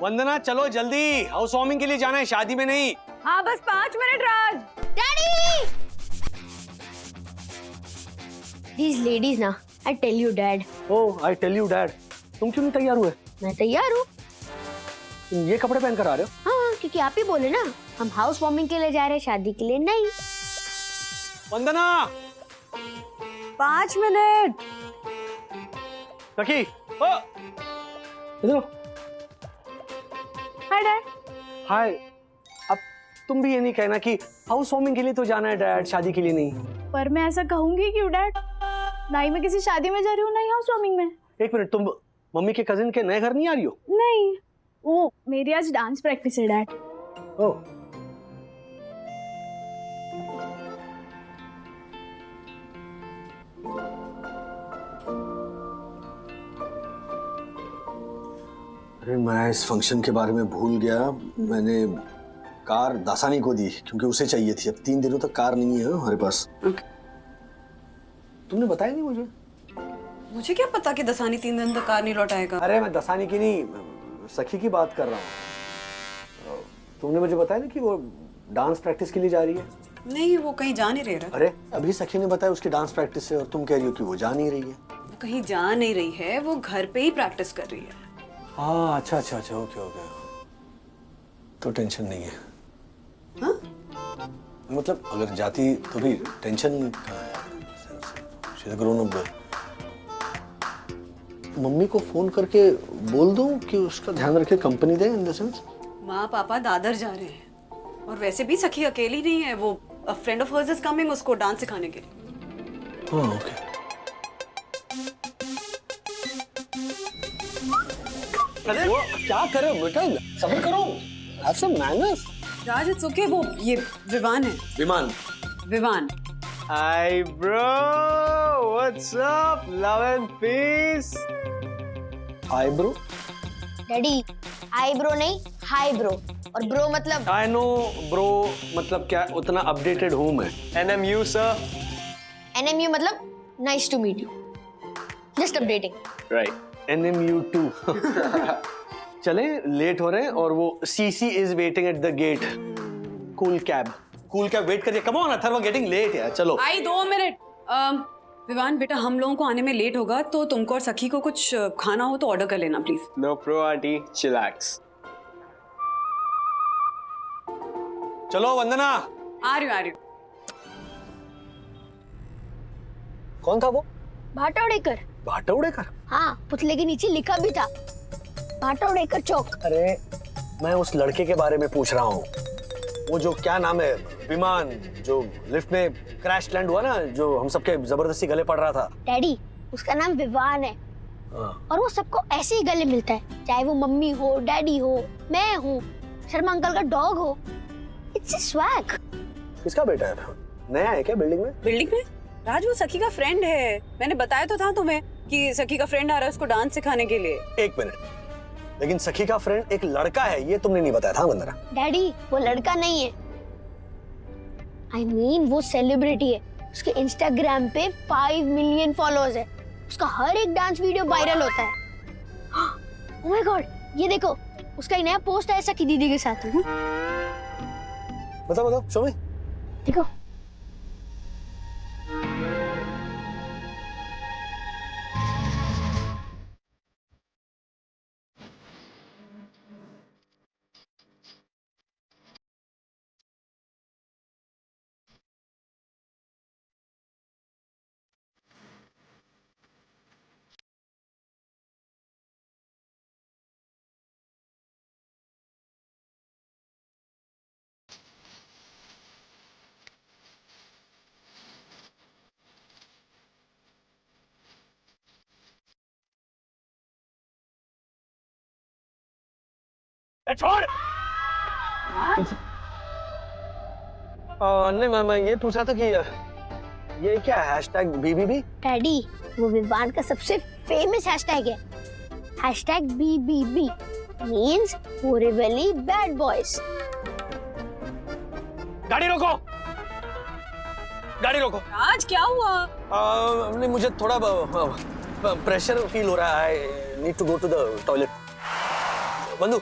वंदना चलो जल्दी, house warming के लिए जाना है, शादी में नहीं। हाँ बस 5 minute Raj. Daddy! These ladies ना, I tell you dad. Oh I tell you dad, तुम क्यों नहीं तैयार हुए? मैं तैयार हूँ। तुम ये कपड़े पहन कर आ रहे हो? हाँ क्योंकि आप ही बोले ना हम हाउस वार्मिंग के लिए जा रहे हैं, शादी के लिए नहीं। वंदना 5 मिनट। सखी इधर हाय डैड। हाय। अब तुम भी ये नहीं कहना कि हाउस वार्मिंग के लिए तो जाना है डैड, शादी के लिए नहीं। पर मैं ऐसा कहूंगी क्यों डैड? ना ही मैं किसी शादी में जा रही हूँ ना ही हाउस वार्मिंग में। एक मिनट, तुम मम्मी के कजिन के नए घर नहीं आ रही हो? नहीं, वो मेरी आज डांस प्रैक्टिस है डैड। ओह अरे मैं इस फंक्शन के बारे में भूल गया। मैंने कार दासानी को दी क्योंकि उसे चाहिए थी। अब 3 दिनों तक कार नहीं है हमारे पास। तुमने बताया नहीं मुझे। मुझे क्या पता कि दसानी 3 दिन तक कार नहीं लौटाएगा। अरे मैं दसानी की नहीं, सखी की बात कर रहा हूँ। तुमने मुझे बताया ना कि वो डांस प्रैक्टिस के लिए जा रही है। नहीं, वो कहीं जा नहीं रहा। अरे अभी सखी ने बताया उसकी डांस प्रैक्टिस है और तुम कह रही हो कि वो जा नहीं रही है। वो कहीं जा नहीं रही है, वो घर पे ही प्रैक्टिस कर रही है। हाँ अच्छा, ओके तो टेंशन नहीं है। हाँ? मतलब अगर जाती तो भी टेंशन कहाँ है? She's a grown up girl. Mummy को फोन करके बोल दूं कि उसका ध्यान रखे, company they in the sense. माँ पापा दादर जा रहे हैं और वैसे भी सखी अकेली नहीं है, वो a friend of hers is coming उसको डांस सिखाने के लिए। हाँ ओके। अरे वो क्या कर रहे हो बेटा, सब्र करो, have some manners. Raj it's okay, वो ये विवान है। Viman. Vivaan. Hi bro, what's up? Love and peace. Hi bro. Daddy eyebrow नहीं हाई ब्रो, और ब्रो मतलब आई नो ब्रो मतलब क्या, उतना अपडेटेड हूँ मैं। NMU sir. NMU मतलब nice to meet you, just updating. Right. NMU2 चले, लेट हो रहे हैं और वो CC is waiting at the gate. Cool cab wait करिए। Come on Atharv, getting late यार, चलो। आई 2 मिनट। विवान बेटा, हम लोगों को आने में लेट होगा तो तुमको और सखी को कुछ खाना हो तो ऑर्डर कर लेना please. No pro auntie, chillax. चलो वंदना। आ रही हूँ। कौन था वो? भाटौड़ेकर। भाटौड़ेकर? हाँ, पुतले के नीचे लिखा भी था भाटौड़ेकर चौक। अरे मैं उस लड़के के बारे में पूछ रहा हूँ, वो जो क्या नाम है, विमान, जो लिफ्ट में क्रैश लैंड हुआ ना, जो हम सबके जबरदस्ती गले पड़ रहा था। डैडी उसका नाम विवान है। और वो सबको ऐसे ही गले मिलता है, चाहे वो मम्मी हो, डैडी हो, मैं हूँ, शर्मा अंकल का डॉग हो। It's a swag. किसका बेटा है? नया है क्या बिल्डिंग में? बिल्डिंग में? राज वो सखी का फ्रेंड है, मैंने बताया तो था तुम्हें कि सखी का फ्रेंड आ रहा है उसको डांस सिखाने के लिए। एक मिनट, लेकिन सखी का फ्रेंड एक लड़का है, ये तुमने नहीं बताया था वंदना। डैडी वो लड़का नहीं है, I mean, वो सेलिब्रिटी है। उसके इंस्टाग्राम पे 5 मिलियन फॉलोअर्स है। उसका हर एक डांस वीडियो वायरल होता है। ओह माय गॉड, ये देखो उसका एक नया पोस्ट है सखी दीदी के साथ। बताओ शो में देखो। छोड़। नहीं मैं ये पूछ रहा था कि ये क्या हैशटैग BBB? डैडी वो विवान का सबसे फेमस हैशटैग है। Hashtag BBB means Borivali bad boys. गाड़ी रोको। राज क्या हुआ? नहीं मुझे थोड़ा प्रेशर फील हो रहा है। I need to go to the toilet. बंधु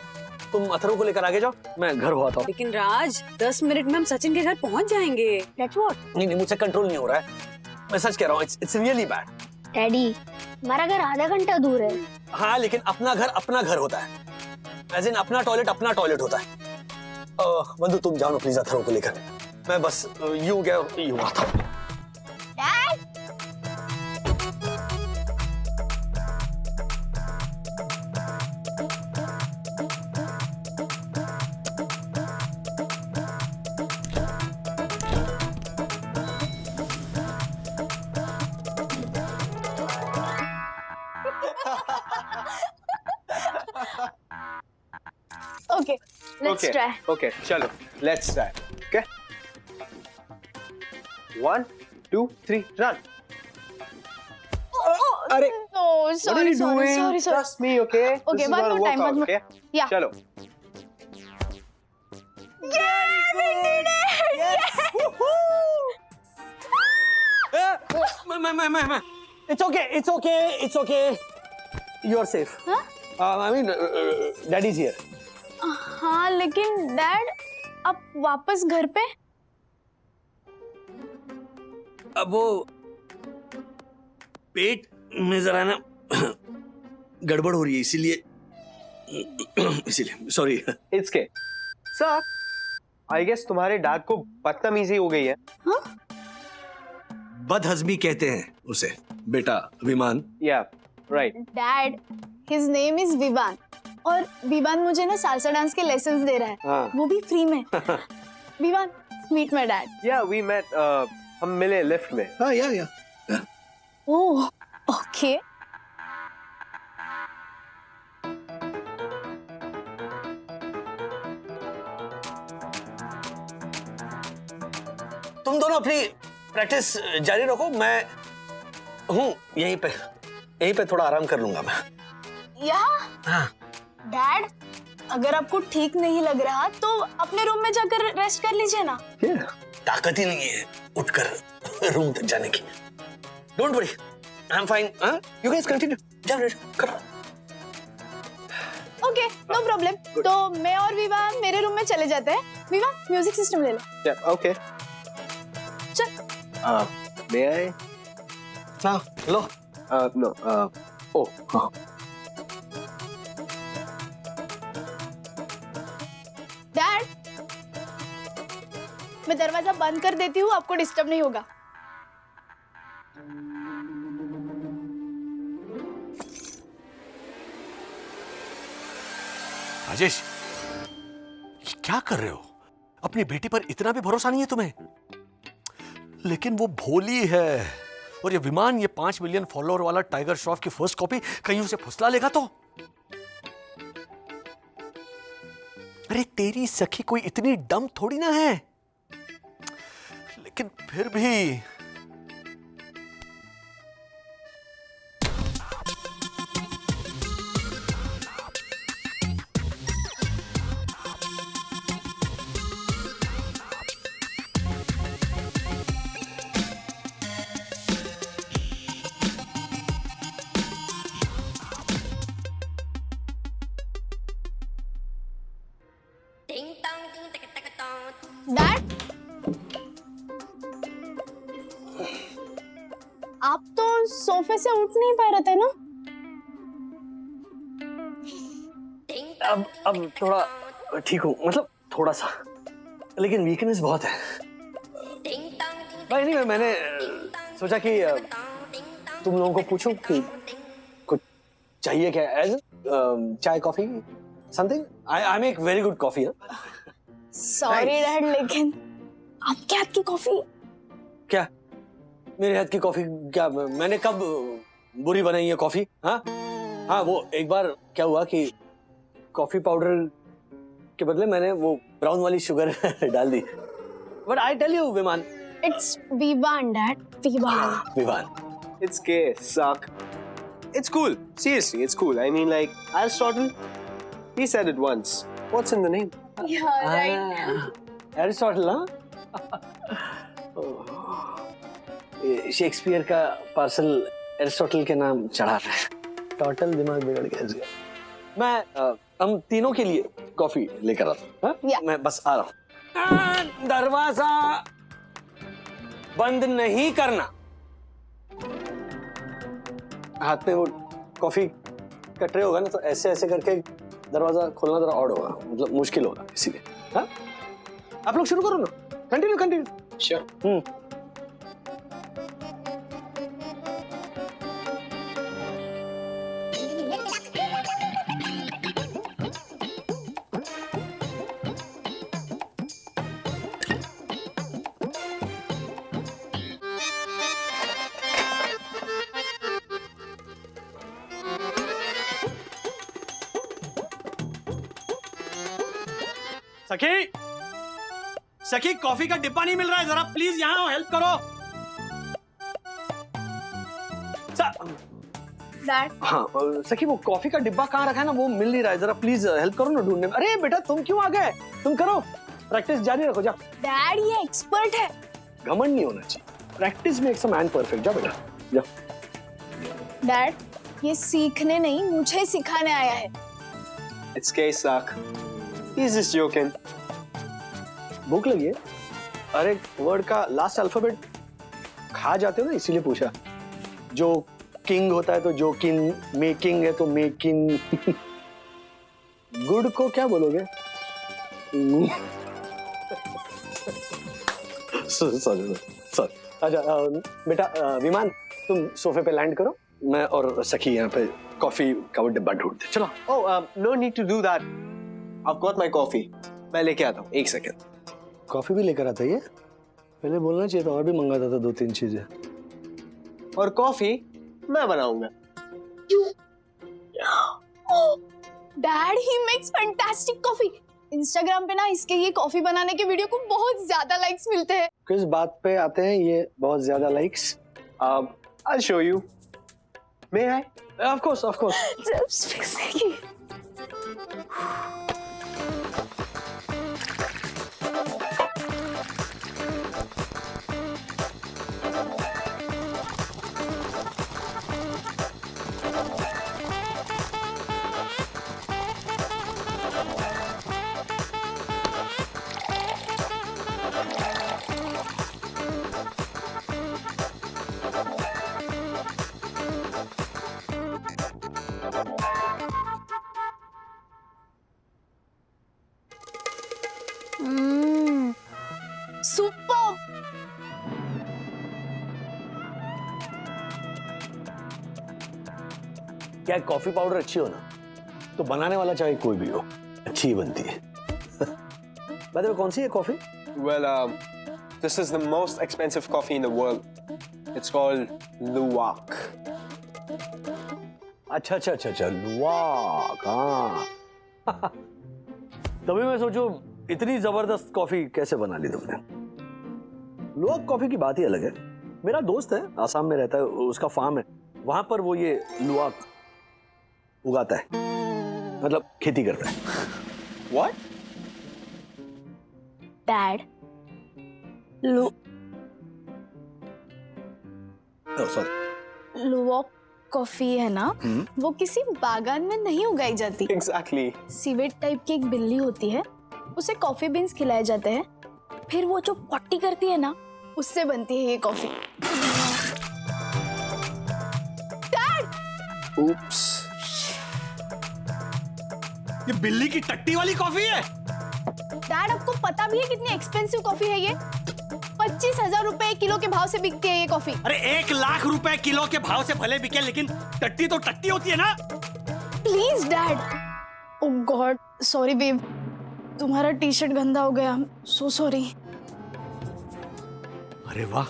तुम अथर्व को लेकर आगे जाओ, मैं घर हुआ था। लेकिन राज 10 मिनट में हम सचिन के घर पहुंच जाएंगे। That's what? नहीं नहीं, मुझसे कंट्रोल नहीं हो रहा है, मैं सच कह रहा हूँ, इट्स रियली बैड। डैडी, हमारा घर आधा घंटा दूर है। हाँ लेकिन अपना घर होता है, एज इन अपना टॉयलेट होता है। बंधु तुम जाओ ना प्लीज अथर्व को लेकर, मैं बस यूं आता हूँ। Dad, Okay, let's okay. try. Okay, chalo. Let's try. Okay. 1, 2, 3, run. Arey, Oh, what are sorry, you doing? sorry. Trust me, okay? Okay, This is one gonna more work time, out, one more- okay? Yeah. Chalo. मैं it's okay, you are safe. Huh? I mean daddy is here. हाँ लेकिन dad अब वापस घर पे? अब वो पेट में जरा ना गड़बड़ हो रही है, इसीलिए sorry. It's okay. Sir, I guess तुम्हारे डैड को बदतमीजी हो गई है। बदहजमी कहते हैं उसे बेटा Viman. Yeah, right. Dad, his name is Vivaan और विवान मुझे ना सालसा डांस के लेसन्स दे रहा है, हाँ। वो भी फ्री में। Vivaan, meet my dad. Yeah, we met. हम मिले लिफ्ट में। हाँ या ओह, ओके। तुम दोनों अपनी प्रैक्टिस जारी रखो, मैं हूँ यहीं पे थोड़ा आराम कर लूंगा मैं। यहाँ? हाँ। डैड, अगर आपको ठीक नहीं लग रहा तो अपने रूम में जाकर रेस्ट कर लीजिए ना। ताकत ही नहीं है उठकर रूम तक जाने की। Don't worry, I am fine. You guys continue, जाओ रेस्ट करो। Okay, no problem. तो मैं और विवान मेरे रूम में चले जाते हैं। विवान, म्यूजिक सिस्टम ले ले। Yeah, okay. चल। May I? हाँ, लो। No. Oh. हाँ। डैड, मैं दरवाजा बंद कर देती हूँ, आपको डिस्टर्ब नहीं होगा। राजेश, ये क्या कर रहे हो? अपनी बेटी पर इतना भी भरोसा नहीं है तुम्हें? लेकिन वो भोली है, और ये विमान, ये 5 मिलियन फॉलोअर वाला टाइगर श्रॉफ की फर्स्ट कॉपी कहीं उसे फुसला लेगा तो? अरे तेरी सखी कोई इतनी डम थोड़ी ना है, लेकिन फिर भी डैड, आप तो सोफे से उठ नहीं पा रहे थे ना? अब थोड़ा ठीक हूँ, मतलब थोड़ा सा, लेकिन वीकनेस बहुत है भाई। नहीं, मैंने सोचा कि तुम लोगों को पूछूं कि कुछ चाहिए क्या, एज चाय coffee something. I make very good coffee. Sorry dad, लेकिन आपके हाथ की कॉफी। क्या मेरे हाथ की कॉफी? क्या मैंने कब बुरी बनाई है कॉफी? हाँ, वो एक बार क्या हुआ कि कॉफी पाउडर के बदले मैंने वो ब्राउन वाली शुगर डाल दी। But I tell you Viman, it's Vivaan dad, Vivaan. It's gay, suck. It's cool. Seriously, it's cool. I mean, like, Aristotle, he said it once. What's in the name? Yeah, right. Aristotle. हाँ, Shakespeare का parcel Aristotle के नाम चढ़ा रहा है। Total दिमाग बिगड़ गया इसका। मैं हम तीनों के लिए कॉफी लेकर आता हूँ। Yeah. मैं बस आ रहा हूँ। दरवाजा बंद नहीं करना। हाथ में वो कॉफी का ट्रे होगा ना, तो ऐसे ऐसे करके दरवाजा खोलना जरा ऑड होगा, मतलब मुश्किल होगा, इसीलिए। हाँ, आप लोग शुरू करो ना, कंटिन्यू कंटिन्यू। श्योर। सखी, सखी कॉफी का डिब्बा नहीं मिल रहा है, जरा प्लीज यहाँ आओ, हेल्प करो। डैड, हाँ सखी, वो कॉफी का डिब्बा कहाँ रखा है ना, वो मिल नहीं रहा है, जरा प्लीज हेल्प करो ना ढूंढने में। अरे बेटा तुम क्यों आ गए, तुम करो, प्रैक्टिस जारी रखो, जा। डैड ये एक्सपर्ट है। घमंड नहीं होना चाहिए, practice makes a man perfect. जा बेटा जा। डैड ये सीखने नहीं, मुझे सिखाने आया है। It's gay suck. He's just joking. भूख लगी है? अरे वर्ड का लास्ट अल्फाबेट खा जाते हो ना, इसीलिए पूछा। जो किंग होता है तो जो किंग, मेकिंग है तो मेकिंग। गुड को क्या बोलोगे? Sorry sorry. अच्छा बेटा, विमान तुम सोफे पे लैंड करो, मैं और सखी यहाँ पे कॉफी का वो डिब्बा ढूंढते। चलो। Oh, no need to do that. I've got my coffee. मैं लेके आता हूँ, एक सेकेंड। कॉफी भी लेकर आता है? पहले बोलना चाहिए था, और भी मंगाता था 2-3 चीजें। और कॉफी मैं बनाऊंगा। Dad he makes fantastic coffee. Instagram पे ना इसके ये कॉफी बनाने के वीडियो को बहुत ज्यादा लाइक्स मिलते हैं। किस बात पे आते हैं ये बहुत ज्यादा likes? I'll show you. May I? Of course, of course. Just fixing it. Superb. क्या कॉफी पाउडर अच्छी हो ना, तो बनाने वाला चाहे कोई भी हो, अच्छी ही बनती है। बताओ कौन सी है coffee? Well, this is the most expensive coffee in the world. It's called Luwak. अच्छा, लुवाक। हाँ। तभी मैं सोचूं इतनी जबरदस्त कॉफी कैसे बना ली तुमने। लुवाक कॉफी की बात ही अलग है। मेरा दोस्त है, आसाम में रहता है, उसका फार्म है, वहां पर वो ये लुवाक उगाता है, मतलब खेती करता है। What? डैड सॉरी, लुवाक कॉफी है ना, वो किसी बागान में नहीं उगाई जाती। Exactly. सीवेट टाइप की एक बिल्ली होती है, उसे कॉफी बीन्स खिलाए जाते हैं, फिर वो जो पॉटी करती है ना, उससे बनती है ये कॉफी। Oops. ये बिल्ली की टट्टी वाली कॉफी है? डैड आपको पता भी है कितनी एक्सपेंसिव कॉफी है ये? 25,000 रुपए किलो के भाव से बिकती है ये कॉफी। अरे 1 लाख रुपए किलो के भाव से भले बिके, लेकिन टट्टी तो टट्टी होती है ना। Please dad. Oh god, sorry babe, तुम्हारा टी शर्ट गंदा हो गया, सो सॉरी। अरे वाह,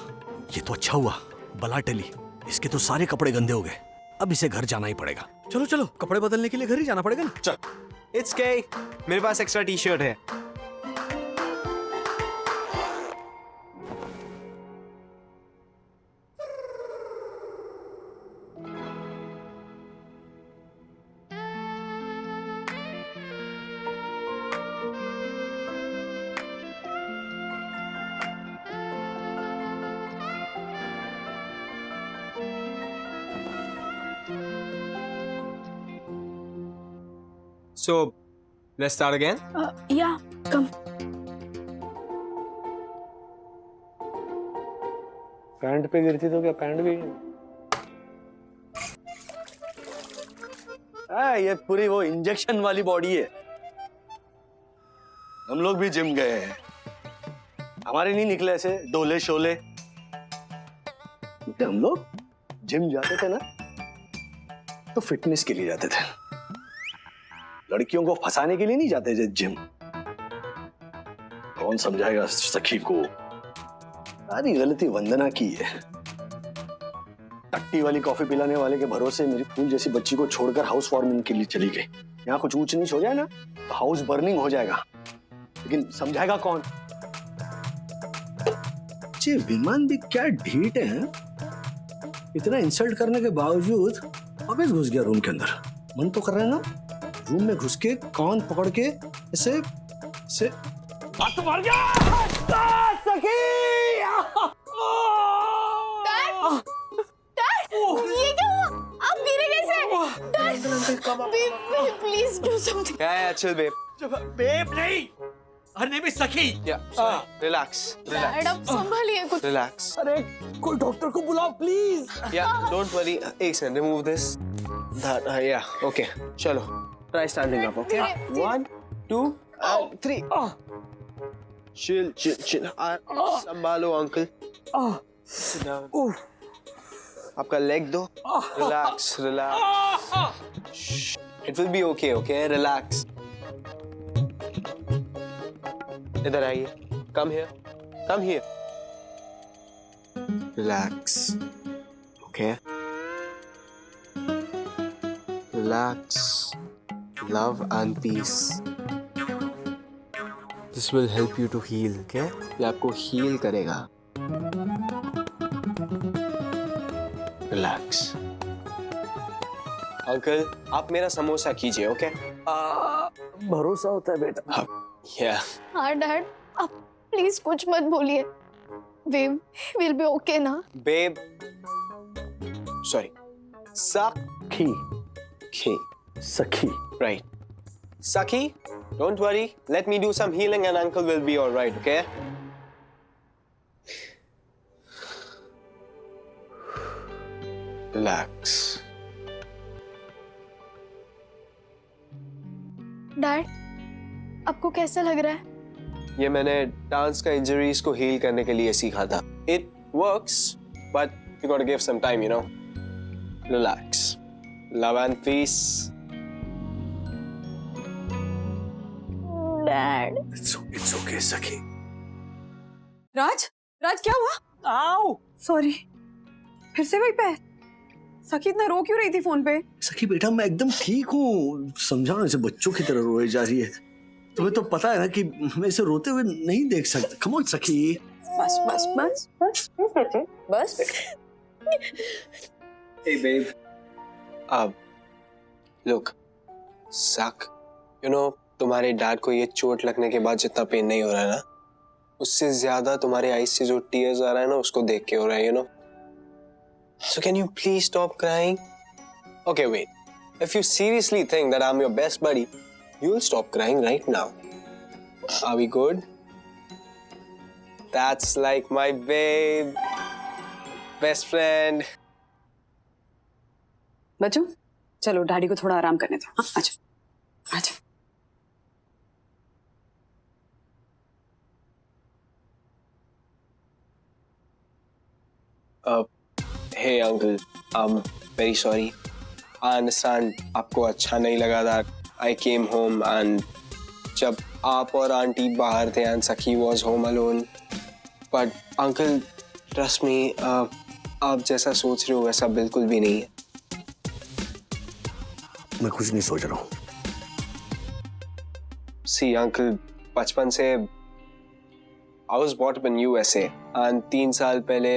ये तो अच्छा हुआ, बला टली। इसके तो सारे कपड़े गंदे हो गए, अब इसे घर जाना ही पड़ेगा। चलो चलो, कपड़े बदलने के लिए घर ही जाना पड़ेगा ना। चल। It's gay. मेरे पास एक्स्ट्रा टी शर्ट है। So, Let's start again. Yeah, come. Pant पे गिरती तो क्या पैंट भी ये पूरी वो इंजेक्शन वाली बॉडी है। हम लोग भी जिम गए हैं, हमारे नहीं निकले ऐसे डोले शोले। हम लोग जिम जाते थे ना तो फिटनेस के लिए जाते थे, लड़कियों को फंसाने के लिए नहीं जाते थे जिम। कौन समझाएगा सखी को? सारी गलती वंदना की है। टट्टी वाली कॉफी पिलाने वाले के भरोसे मेरी फूल जैसी बच्ची को छोड़कर हाउस वार्मिंग के लिए चली गई। यहाँ कुछ ऊंच नीच हो जाए ना तो हाउस बर्निंग हो जाएगा, लेकिन समझाएगा कौन? ये विमान भी क्या ढीठ है, इतना इंसल्ट करने के बावजूद वापस घुस गया रूम के अंदर। मन तो कर रहा है ना रूम में घुस के कान पकड़ के ऐसे ऐसे बात मार गया। सखी! ये क्या हुआ? आप गिरे कैसे? Please do something. Yeah, chill, babe. Babe नहीं, her name is Sakhi. Yeah, sorry. Relax. Dad आप संभालिए कुछ। Relax. अरे कोई डॉक्टर को बुलाओ प्लीज। Yeah, don't worry. एक second, remove this. That, yeah, okay. चलो, try standing up, okay? 1, 2, 3. Chill, chill, chill. संभालो, uncle. Sit down. आपका leg दो. Relax, relax. Shh. It will be okay, okay? Relax. इधर आइए. Come here. Come here. Relax. Okay? Relax. Love and peace. This will help you to heal, okay? ये आपको heal करेगा. Relax. Uncle, आप मेरा समोसा कीजिए, ओके? भरोसा होता है बेटा। Yeah. हाँ डैड, आप प्लीज कुछ मत बोलिए। वेव विल बी ओके ना? Babe. Sorry. सखी, सखी। Right. Saki, don't worry. Let me do some healing and uncle will be all right, okay? Relax. Dad, आपको कैसा लग रहा है? ये मैंने डांस का इंजरीज को हील करने के लिए सीखा था. It works, but you gotta give some time, you know. Relax. Love and peace. Dad, It's okay, सखी। राज, राज क्या हुआ? आओ। सॉरी, फिर से वही पे? सखी इतना रो क्यों रही थी फोन पे? सखी बेटा मैं एकदम ठीक हूँ, समझाओ इसे, बच्चों की तरह रोए जा रही है। तुम्हें तो पता है ना कि मैं इसे रोते हुए नहीं देख सकता। कम ऑन सखी। बस बस बस बस बेटे, बस। Hey babe. Look, Sak, you know, तुम्हारे डैड को ये चोट लगने के बाद जितना पेन नहीं हो रहा है ना, उससे ज्यादा तुम्हारे आईज से जो टीयर्स आ रहा है ना, उसको देख के हो रहा है, you know. So can you please stop crying? Okay, wait. If you seriously think that I'm your best buddy, you'll stop crying right now. Are we good? That's like my babe. Best friend. बच्चों, चलो daddy को थोड़ा आराम करने दो। हाँ, आजा, आजा। Hey uncle, I'm very sorry. I understand आपको अच्छा नहीं लगा that I came home and जब आप और आंटी बाहर थे and Sakhi was home alone. But uncle, trust me, आप जैसा सोच रहे हो वैसा बिल्कुल भी नहीं है. मैं कुछ नहीं सोच रहा हूँ। See uncle, बचपन से I was brought up in USA and 3 साल पहले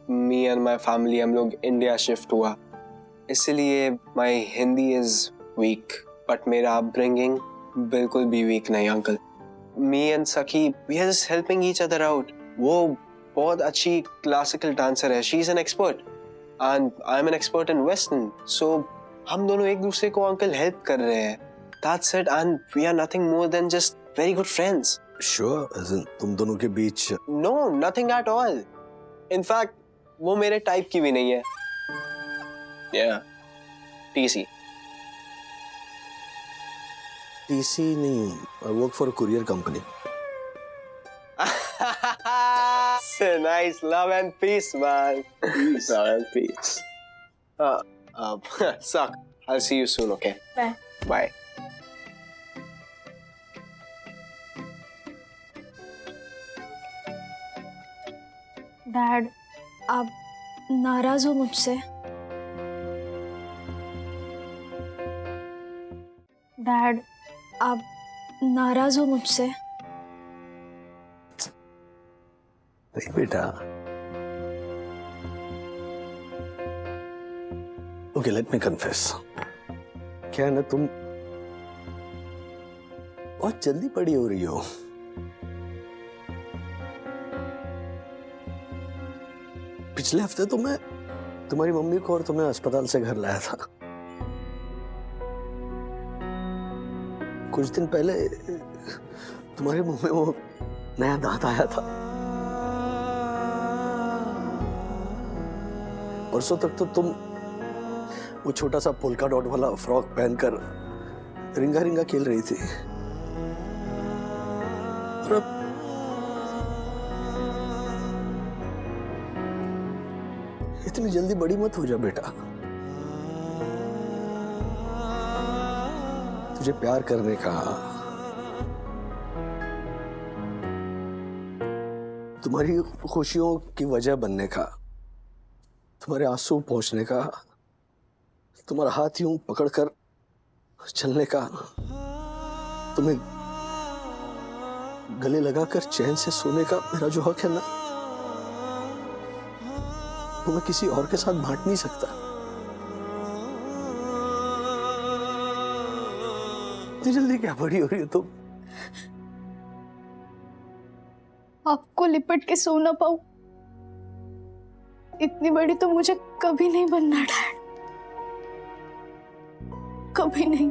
me and my family हम लोग इंडिया शिफ्ट हुआ, इसलिए my Hindi is weak, but मेरा upbringing बिल्कुल भी weak नहीं uncle. Me and Sakhi, we are just helping each other out. वो बहुत अच्छी क्लासिकल डांसर है, she is an expert and I am an expert in western, so हम दोनों एक दूसरे को अंकल हेल्प कर रहे हैं. That's it, and we are nothing more than just very good friends. Sure, as in तुम दोनों के बीच No, nothing at all. In fact, वो मेरे टाइप की भी नहीं है. Yeah, TC. TC नहीं, I work for a courier company. So nice, love and peace, man. Love and peace. Suck. I'll see you soon, okay? Bye. Bye. Dad, आप नाराज हो मुझसे? डैड, आप नाराज हो मुझसे? नहीं बेटा. Okay, let me confess. क्या है ना, तुम बहुत जल्दी बड़ी हो रही हो. पिछले हफ्ते तो मैं तुम्हारी मम्मी को और तुम्हें अस्पताल से घर लाया था. कुछ दिन पहले तुम्हारे मुंह में वो नया दांत आया था. परसों तक तो तुम वो छोटा सा पोल्का डॉट वाला फ्रॉक पहनकर रिंगा रिंगा खेल रही थी. और अब इतनी जल्दी बड़ी मत हो जा बेटा. तुझे प्यार करने का, तुम्हारी खुशियों की वजह बनने का, तुम्हारे आंसू पहुंचने का, तुम्हारा हाथ यूं पकड़कर चलने का, तुम्हें गले लगाकर चैन से सोने का मेरा जो हक है ना, वो मैं किसी और के साथ बांट नहीं सकता. इतनी जल्दी क्या बड़ी हो रही हो तुम? आपको लिपट के सो ना पाऊं, इतनी बड़ी तो मुझे कभी नहीं बनना डैड, कभी नहीं.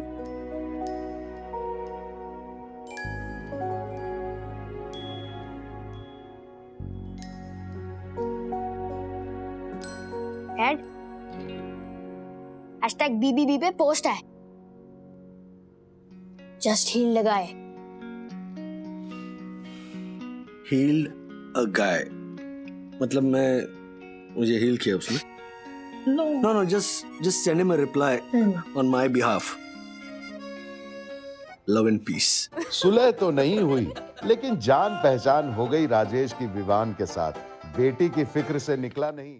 डैड, #BBB पे पोस्ट है, जस्ट हील लगाए. हील अ गाय मतलब मुझे हील किया उसने? No, just send him a reply on my behalf. Love and peace. सुलह तो नहीं हुई, लेकिन जान पहचान हो गई राजेश की विवान के साथ. बेटी की फिक्र से निकला नहीं.